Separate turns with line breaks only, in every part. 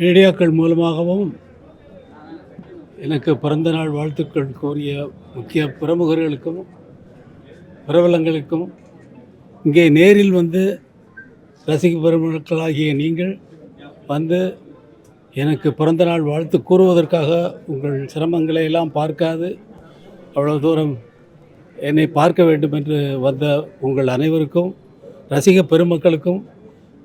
மீடியாக்கள் மூலமாகவும் எனக்கு பிறந்தநாள் வாழ்த்துக்கள் கூறிய முக்கிய பிரமுகர்களுக்கும் பிரபலங்களுக்கும் இங்கே நேரில் வந்து ரசிக பெருமக்களாகிய நீங்கள் வந்து எனக்கு பிறந்தநாள் வாழ்த்து கூறுவதற்காக உங்கள் சிரமங்களை எல்லாம் பார்க்காது அவ்வளோ தூரம் என்னை பார்க்க வேண்டும் என்று வந்த உங்கள் அனைவருக்கும் ரசிக பெருமக்களுக்கும்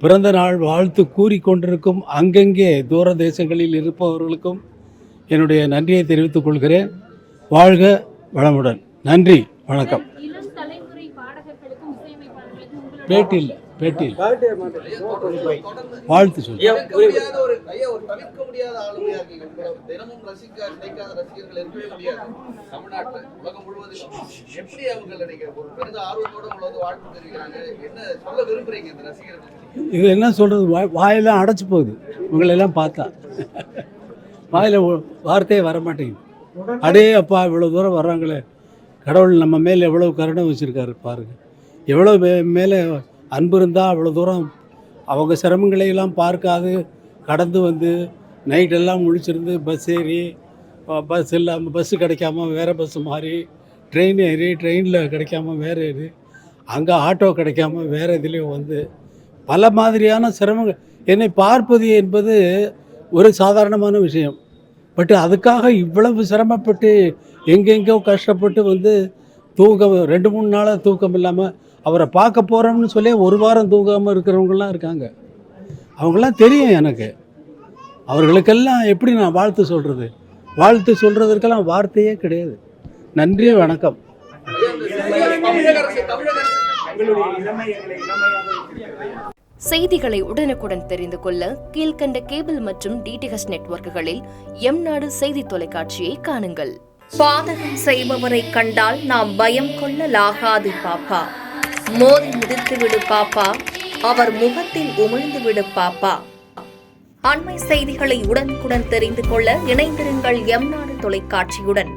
பிறந்த நாள் வாழ்த்து கூறிக்கொண்டிருக்கும் அங்கங்கே தூர தேசங்களில் இருப்பவர்களுக்கும் என்னுடைய நன்றியை தெரிவித்துக் கொள்கிறேன். வாழ்க வளமுடன். நன்றி, வணக்கம். பேட்டி இல்லை வாழ்த்து சொல்லி இது என்ன சொல்றது, வாயெல்லாம் அடைச்சு போகுது உங்களெல்லாம் பார்த்தா. வாயில் வார்த்தையே வரமாட்டேங்குது. அடே அப்பா, இவ்வளோ தூரம் வர்றாங்களே, கடவுள் நம்ம மேலே எவ்வளோ கருணை வச்சுருக்காரு பாருங்கள். எவ்வளோ மேலே அன்பு இருந்தால் அவ்வளோ தூரம் அவங்க சிரமங்களையெல்லாம் பார்க்காது கடந்து வந்து நைட்டெல்லாம் முழிச்சிருந்து பஸ் ஏறி, பஸ் இல்லாமல் பஸ்ஸு கிடைக்காம வேறு பஸ்ஸு மாறி, ட்ரெயின் ஏறி, ட்ரெயினில் கிடைக்காம வேறு ஏறி, அங்கே ஆட்டோ கிடைக்காம வேறு இதுலேயும் வந்து பல மாதிரியான சிரமங்கள். என்னை பார்ப்பது என்பது ஒரு சாதாரணமான விஷயம். பட் அதுக்காக இவ்வளவு சிரமப்பட்டு எங்கெங்கோ கஷ்டப்பட்டு வந்து தூக்கம் 2-3 நாளாக தூக்கம் இல்லாமல் அவரை பார்க்க போகிறோம்னு சொல்லி ஒரு வாரம் தூங்காமல் இருக்கிறவங்களாம் இருக்காங்க. அவங்களாம் தெரியும் எனக்கு. அவர்களுக்கெல்லாம் எப்படி நான் வாழ்த்து சொல்கிறது? வாழ்த்து சொல்கிறதுக்கெல்லாம் வார்த்தையே கிடையாது. நன்றி, வணக்கம்.
செய்திகளை உடனுக்குடன் தெரிந்து கொள்ள கீழ்கண்ட கேபிள் மற்றும் டிடிஹெச் நெட்வொர்க்குகளில் எம்நாடு செய்தி தொலைக்காட்சியை காணுங்கள்.
பாதகம் செய்பவரை கண்டால் நாம் பயம் கொள்ளலாகாது பாப்பா. மோதி மிதித்து விடு பாப்பா, அவர் முகத்தில் உமிழ்ந்து விடு பாப்பா. அண்மை செய்திகளை உடனுக்குடன் தெரிந்து கொள்ள இணைந்திருங்கள் எம்நாடு தொலைக்காட்சியுடன்.